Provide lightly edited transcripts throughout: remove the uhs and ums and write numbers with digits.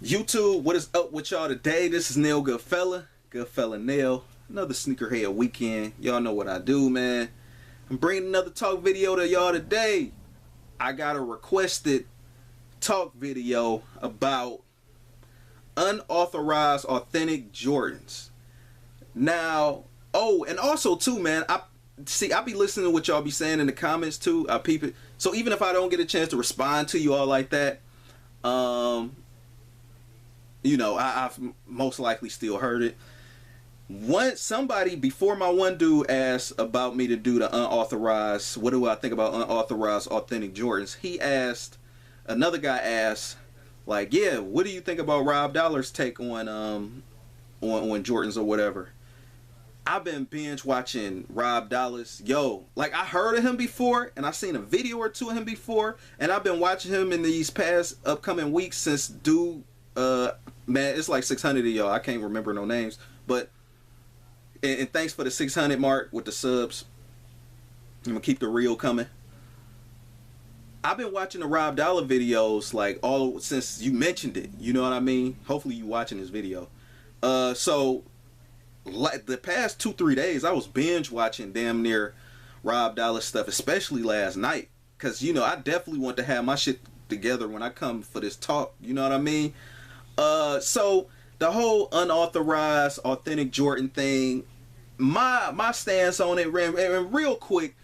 YouTube, what is up with y'all today? This is Neil Goodfella Neil. Another sneakerhead weekend. Y'all know what I do, man. I'm bringing another talk video to y'all today. I got a requested talk video about unauthorized authentic Jordans. Now, oh, and also too, man, I be listening to what y'all be saying in the comments too. I peep it. So even if I don't get a chance to respond to you all like that, you know, I've most likely still heard it. Somebody before my one dude asked about me to do the unauthorized, what do I think about unauthorized authentic Jordans? He asked, another guy asked, like, yeah, what do you think about Rob Dollar's take on Jordans or whatever? I've been binge watching Rob Dollar's. Yo, like, I heard of him before and I seen a video or two of him before, and I've been watching him in these past upcoming weeks since dude, man, it's like 600 of y'all. I can't remember no names, but and thanks for the 600 mark with the subs. I'm gonna keep the reel coming. I've been watching the Rob Dollar videos like all since you mentioned it. You know what I mean? Hopefully you watching this video. So like the past 2-3 days, I was binge watching damn near Rob Dollar stuff, especially last night, cause you know I definitely want to have my shit together when I come for this talk. You know what I mean? So the whole unauthorized authentic Jordan thing, my stance on it, and real quick,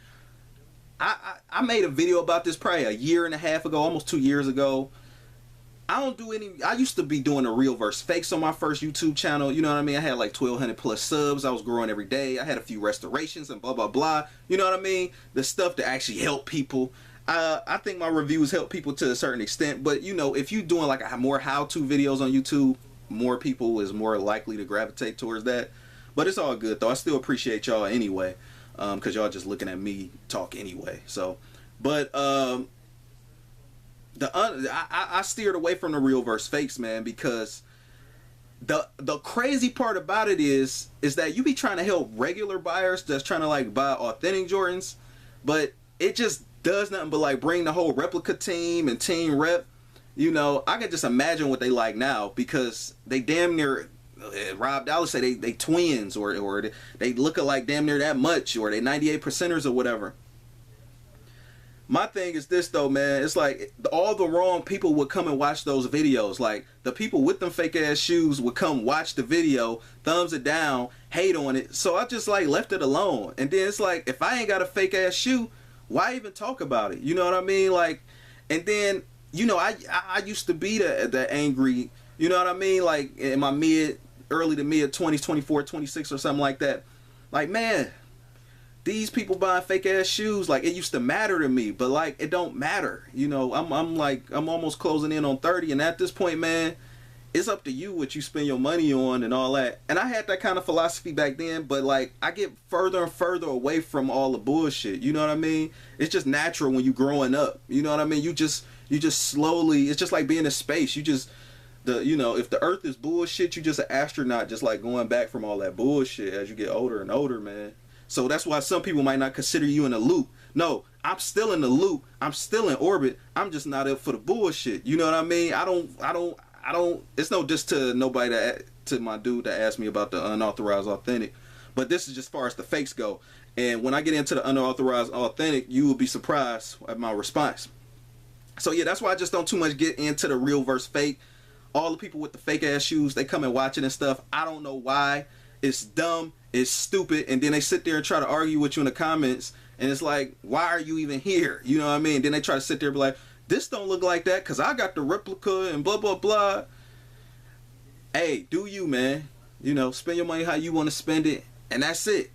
I made a video about this probably a year and a half ago, almost 2 years ago. I used to be doing the real versus fakes on my first YouTube channel. You know what I mean? I had like 1,200 plus subs. I was growing every day. I had a few restorations and blah, blah, blah. You know what I mean? The stuff that actually helped people. I think my reviews help people to a certain extent. But, you know, if you're doing like more how-to videos on YouTube, more people is more likely to gravitate towards that. But it's all good, though. I still appreciate y'all anyway, because y'all just looking at me talk anyway. So, but I steered away from the real versus fakes, man, because the crazy part about it is that you be trying to help regular buyers that's trying to like buy authentic Jordans, but it just does nothing but like bring the whole replica team and team rep. You know, I can just imagine what they like now, because they damn near, Rob Dollar say they twins, or they look alike damn near that much, or they 98%ers or whatever. My thing is this though, man, it's like all the wrong people would come and watch those videos. Like the people with them fake ass shoes would come watch the video, thumbs it down, hate on it. So I just like left it alone. And then it's like, if I ain't got a fake ass shoe, why even talk about it? You know what I mean? Like, and then, you know, I used to be the angry, you know what I mean? Like in my early to mid 20s, 24, 26 or something like that. Like, man, these people buying fake ass shoes, like it used to matter to me, but like it don't matter. You know, I'm almost closing in on 30, and at this point, man, it's up to you what you spend your money on and all that. And I had that kind of philosophy back then, but like I get further and further away from all the bullshit. You know what I mean? It's just natural when you growing up. You know what I mean? You just slowly, it's just like being in space. You just, you know, if the earth is bullshit, you just an astronaut, just like going back from all that bullshit as you get older and older, man. So that's why some people might not consider you in a loop. No, I'm still in the loop. I'm still in orbit. I'm just not up for the bullshit. You know what I mean? I don't, it's no diss to nobody to my dude that asked me about the unauthorized authentic. But this is just as far as the fakes go. And when I get into the unauthorized authentic, you will be surprised at my response. So yeah, that's why I just don't too much get into the real versus fake. All the people with the fake ass shoes, they come and watch it and stuff. I don't know why. It's dumb. It's stupid. And then they sit there and try to argue with you in the comments. And it's like, why are you even here? You know what I mean? Then they try to sit there and be like, this don't look like that because I got the replica and blah, blah, blah. Hey, do you, man. You know, spend your money how you want to spend it. And that's it.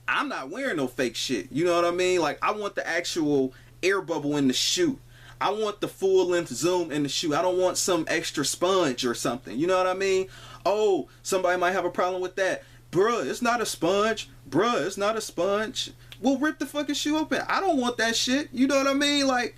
I'm not wearing no fake shit. You know what I mean? Like, I want the actual air bubble in the shoe. I want the full length zoom in the shoe. I don't want some extra sponge or something. You know what I mean? Oh, somebody might have a problem with that. Bruh, it's not a sponge. Bruh, it's not a sponge. We'll rip the fucking shoe open. I don't want that shit. You know what I mean? Like,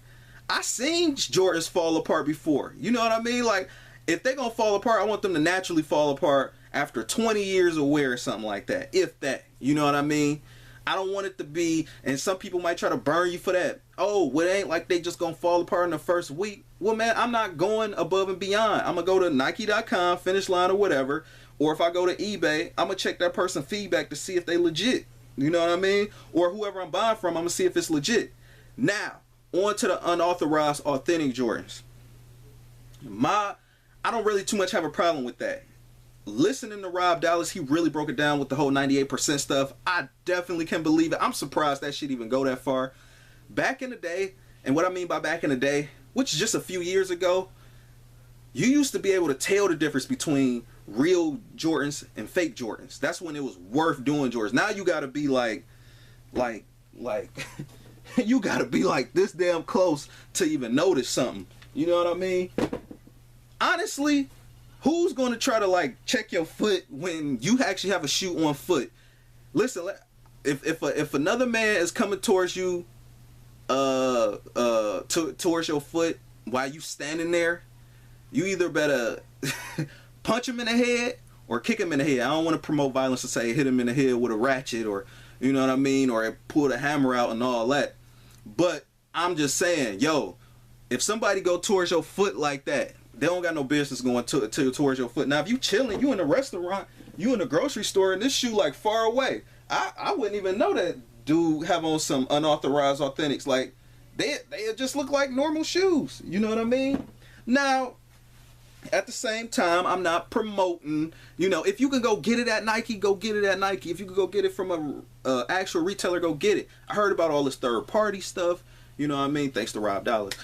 I seen Jordans fall apart before. You know what I mean? Like, if they gonna fall apart, I want them to naturally fall apart after 20 years of wear or something like that. If that. You know what I mean? I don't want it to be, and some people might try to burn you for that. Oh, well, it ain't like they just gonna fall apart in the first week. Well, man, I'm not going above and beyond. I'm gonna go to Nike.com, Finish Line, or whatever. Or if I go to eBay, I'm gonna check that person's feedback to see if they legit. You know what I mean? Or whoever I'm buying from, I'm gonna see if it's legit. Now, on to the unauthorized, authentic Jordans. I don't really too much have a problem with that. Listening to Rob Dallas, he really broke it down with the whole 98% stuff. I definitely can believe it. I'm surprised that shit even go that far. Back in the day, and what I mean by back in the day, which is just a few years ago, you used to be able to tell the difference between real Jordans and fake Jordans. That's when it was worth doing Jordans. Now you gotta be like you gotta be like this damn close to even notice something. You know what I mean? Honestly, who's gonna try to like check your foot when you actually have a shoe on foot? Listen, if another man is coming towards you, towards your foot while you standing there, you either better punch him in the head or kick him in the head. I don't want to promote violence and say hit him in the head with a ratchet, or you know what I mean, or pull the hammer out and all that. But I'm just saying, yo, if somebody go towards your foot like that, they don't got no business going towards your foot. Now, if you chilling, you in a restaurant, you in a grocery store, and this shoe like far away, I wouldn't even know that dude have on some unauthorized authentics. Like they just look like normal shoes. You know what I mean? Now, at the same time, I'm not promoting. You know, if you can go get it at Nike, go get it at Nike. If you can go get it from a actual retailer, go get it. I heard about all this third party stuff. You know what I mean? Thanks to Rob Dallas.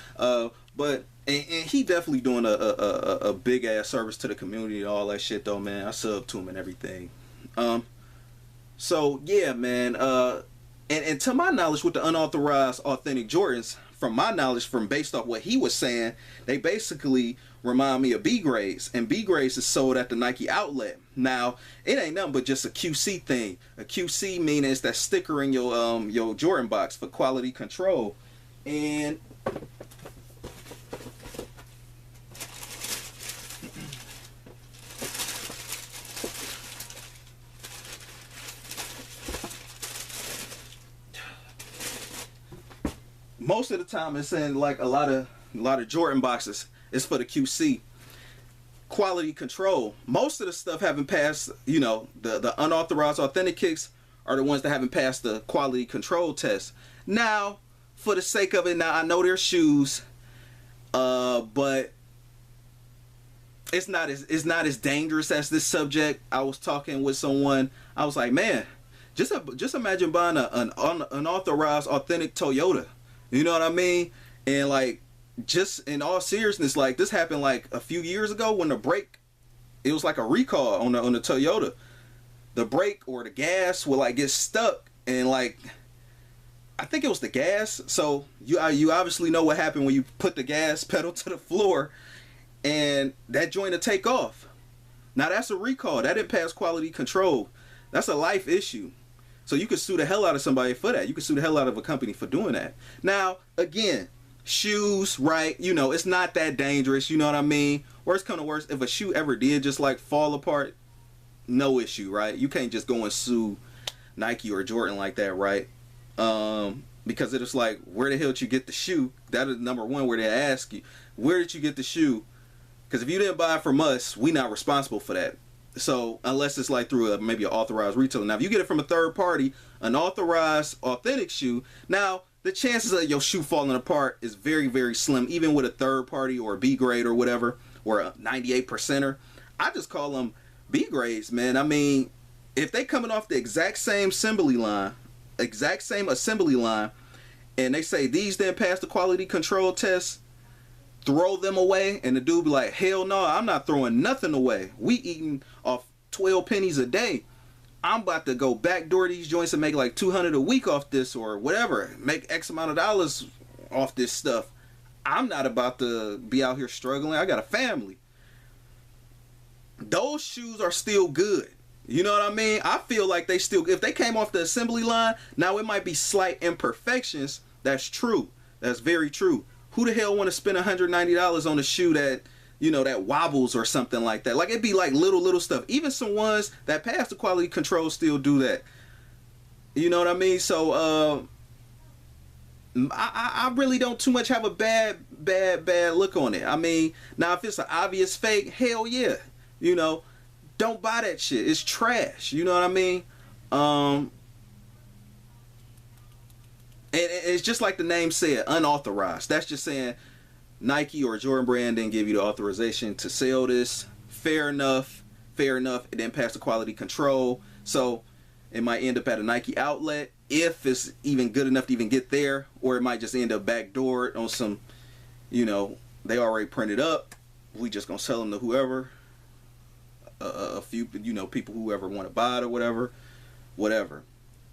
But he definitely doing a big ass service to the community and all that shit though, man. I sub to him and everything. So yeah, man. And to my knowledge, with the unauthorized authentic Jordans, from my knowledge, from based off what he was saying, they basically remind me of B grades, and B grades is sold at the Nike outlet. Now, it ain't nothing but just a QC thing. A QC meaning it's that sticker in your Jordan box for quality control. And most of the time it's in like a lot of Jordan boxes. It's for the QC. Quality control. Most of the stuff haven't passed, you know, the unauthorized authentic kicks are the ones that haven't passed the quality control test. Now, for the sake of it, now I know they're shoes, but it's not as dangerous as this subject. I was talking with someone. I was like, man, just imagine buying an unauthorized authentic Toyota. You know what I mean? And like, just in all seriousness, like this happened like a few years ago when the brake, it was like a recall on the Toyota. The brake or the gas would like get stuck, and like I think it was the gas. So you obviously know what happened when you put the gas pedal to the floor, and that joint will take off. Now that's a recall. That didn't pass quality control. That's a life issue. So you could sue the hell out of somebody for that. You could sue the hell out of a company for doing that. Now, again, shoes, right? You know, it's not that dangerous. You know what I mean? Worst come to worst, if a shoe ever did just like fall apart, no issue, right? You can't just go and sue Nike or Jordan like that, right? Because it's like, where the hell did you get the shoe? That is number one, where they ask you, where did you get the shoe? Because if you didn't buy it from us, we not responsible for that. So unless it's like through maybe an authorized retailer. Now, if you get it from a third party, an authorized authentic shoe, now the chances of your shoe falling apart is very, very slim, even with a third party or a B grade or whatever, or a 98%er. I just call them B grades, man. I mean, if they coming off the exact same assembly line, and they say these didn't pass the quality control test, throw them away, and the dude be like, hell no, I'm not throwing nothing away. We eating off 12 pennies a day. I'm about to go backdoor these joints and make like $200 a week off this or whatever. Make X amount of dollars off this stuff. I'm not about to be out here struggling. I got a family. Those shoes are still good. You know what I mean? I feel like they still, if they came off the assembly line, now it might be slight imperfections. That's true. That's very true. Who the hell want to spend $190 on a shoe that, you know, that wobbles or something like that? Like, it'd be like little stuff. Even some ones that pass the quality control still do that. You know what I mean? So I really don't too much have a bad look on it. I mean, now if it's an obvious fake, hell yeah, you know, don't buy that shit. It's trash. You know what I mean? And it's just like the name said, unauthorized. That's just saying Nike or Jordan Brand didn't give you the authorization to sell this. Fair enough. Fair enough. It didn't pass the quality control. So it might end up at a Nike outlet if it's even good enough to even get there, or it might just end up backdoored on some, you know, they already printed up. We just gonna sell them to whoever, a few, you know, people whoever want to buy it or whatever.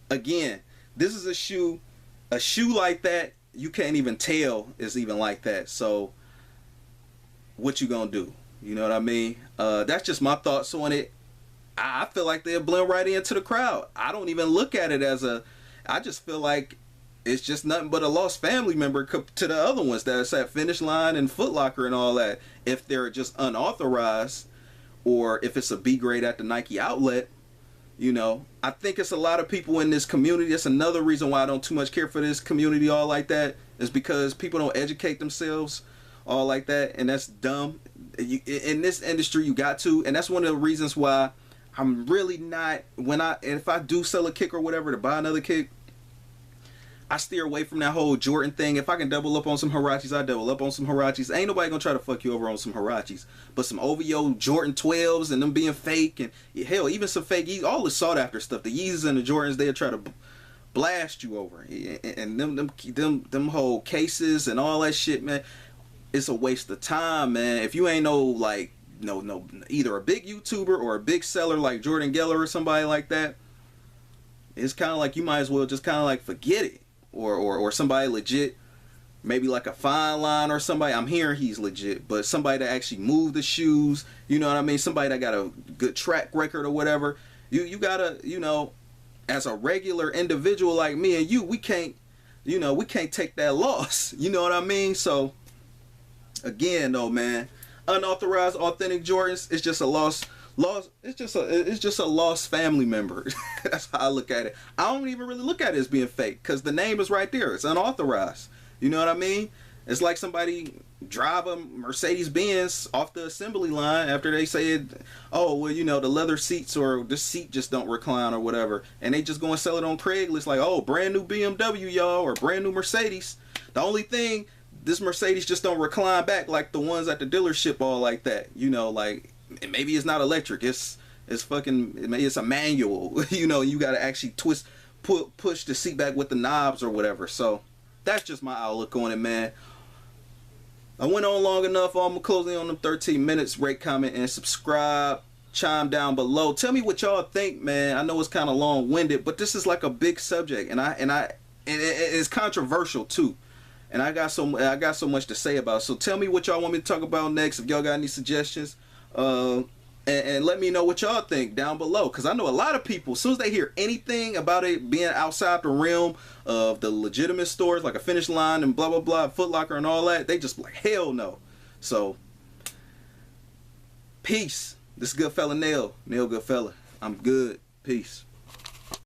Again, this is a shoe like that. You can't even tell it's even like that. So what you gonna do? You know what I mean? That's just my thoughts on it. I feel like they'll blend right into the crowd. I don't even look at it as I just feel like it's just nothing but a lost family member to the other ones that's at Finish Line and Foot Locker and all that. If they're just unauthorized, or if it's a B grade at the Nike outlet, you know, I think it's a lot of people in this community. That's another reason why I don't too much care for this community all like that, is because people don't educate themselves all like that, and that's dumb. In this industry, you got to, and that's one of the reasons why I'm really not, if I do sell a kick or whatever to buy another kick, I steer away from that whole Jordan thing. If I can double up on some Huaraches, I double up on some Huaraches. Ain't nobody gonna try to fuck you over on some Huaraches. But some OVO Jordan 12s and them being fake, and hell, even some fake Yeezys, all the sought after stuff, the Yeezys and the Jordans, they'll try to blast you over. And them whole cases and all that shit, man, it's a waste of time, man. If you ain't no either a big YouTuber or a big seller like Jordan Geller or somebody like that, it's kind of like you might as well just kind of like forget it. Or somebody legit, maybe like a Fine Line or somebody. I'm hearing he's legit, but somebody that actually moved the shoes, you know what I mean? Somebody that got a good track record or whatever. You gotta, you know, as a regular individual like me and you, we can't take that loss. You know what I mean? So again, though, man, unauthorized authentic Jordans, it's just a loss. It's just a lost family member. That's how I look at it. I don't even really look at it as being fake, because the name is right there. It's unauthorized. You know what I mean? It's like somebody drive a Mercedes Benz off the assembly line after they said, oh, well, you know, the leather seats or the seat just don't recline or whatever, and they just go and sell it on Craigslist like, oh, brand new BMW, y'all, or brand new Mercedes. The only thing, this Mercedes just don't recline back like the ones at the dealership, all like that. You know, like, maybe it's not electric, it's maybe it's a manual. You know, you got to actually push the seat back with the knobs or whatever. So that's just my outlook on it, man. I went on long enough. I'm closing on them 13 minutes. Rate, comment, and subscribe. Chime down below. Tell me what y'all think, man. I know it's kind of long-winded, but this is like a big subject, and it's controversial too. And I got so much to say about it. So tell me what y'all want me to talk about next. If y'all got any suggestions, and let me know what y'all think down below, because I know a lot of people, as soon as they hear anything about it being outside the realm of the legitimate stores like a Finish Line and blah blah blah, Foot Locker and all that, they just like, hell no. So peace. This is Goodfella Nail Goodfella. I'm good. Peace.